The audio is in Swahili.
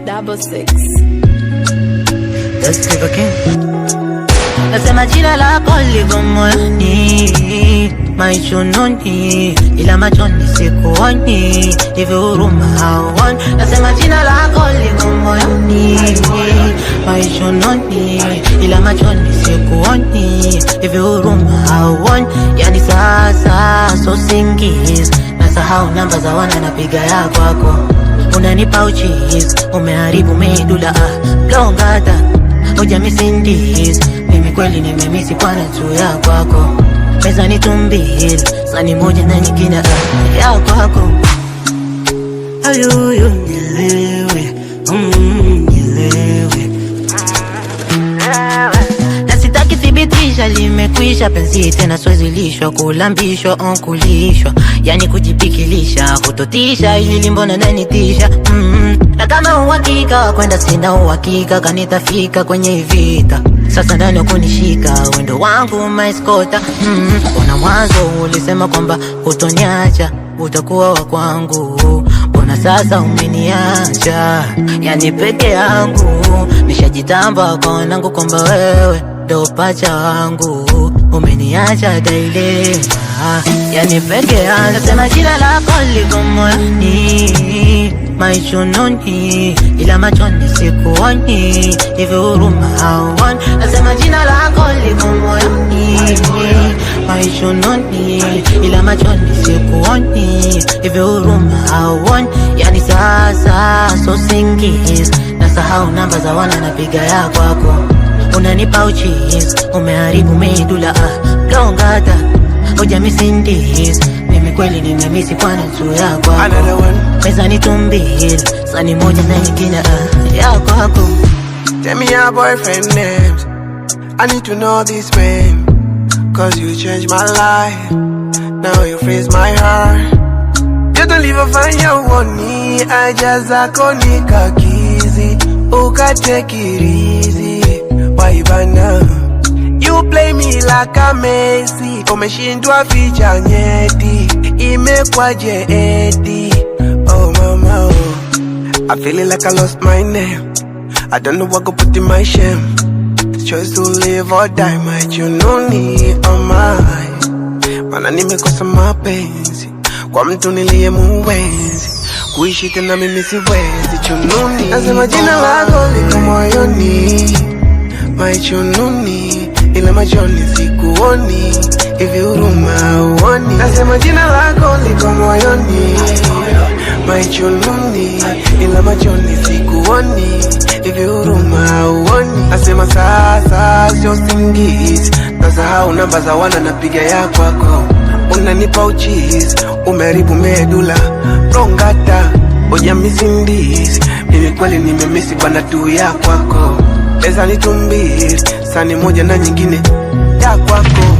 666. Let's take again. Nasema jina lako liko moyoni, maichununi, ila machoni sikuoni, hivi huruma hauoni. Nasema jina lako liko moyoni, maichununi, ila machoni sikuoni, hivi huruma hauoni. Yani sasa so singis, nasahau namba za wana napiga ya kwako. Unanipa uchizi, umeharibu medula, blongata, uja misindis. Mimi kweli nimemisi kwa natu ya kwako. Meza ni tumbili, sani moja na nyingine ya kwako. Ayuyu nilewe, nilewe. Na sitaki thibitisha limekwisha, penzi tena siwezi lishwa, kulambishwa, kulishwa. Yani kujipikilisha, kutotisha, ili mbona nanitisha. Na kama uhakika, kwenda sina uhakika, kanitafika kwenye vita. Sasa ndani kunishika, wendo wangu maiskota. Bona mwanzo ulisema kwamba utoniacha, utakuwa wa kwangu. Bona sasa umeniacha, yani peke yangu. Nishajitamba kwa wanangu kwamba wewe ndo pacha wangu. Umeniacha dilema, yani peke yangu. Nasema jina lako liko moyoni, maichununi, ila machoni sikuoni, hivi huruma hauoni. Nasema jina lako liko moyoni, maichununi, ila machoni sikuoni, hivi huruma hauoni. Yani sasa so singis, nasahau namba za wana napiga ya kwako. Unanipa uchizi, umeharibu medula, blongata, uja misindis. Mimi kweli nimemisi kwa natu ya kwako. Meza ni tumbili, sani moja na nyingine ya kwako. Tell me your boyfriend names, I need to know this man. Cause you changed my life, now you freeze my heart. You don't leave a fire on me, I just akonika kizi. Uka take it easy, why bana? You play me like a Messi, umeshindwa ficha nyeti, imekwaje eti. Oh mama, oh, I feeling like I lost my name. I don't know what go put in my shame. Choice to live or die, my chununi, oh my. Mana nimekosa mapenzi kwa mtu niliye muwezi, kuishi tena mimi siwezi chununi. Nasema jina lako liko moyoni, my chununi, ila machoni sikuoni, hivi huruma hauoni. Nasema jina lako liko moyoni, my chununi, ila machoni sikuoni, hivi huruma hauoni. Nasema sasa sio singis, nasahau namba za wana napiga ya kwako. Unanipa uchizi, umeharibu medula, blongata, uja misindis. Mimi kweli nimemisi kwa natu ya kwako. Meza ni tumbili, sani moja na nyingine ya kwako.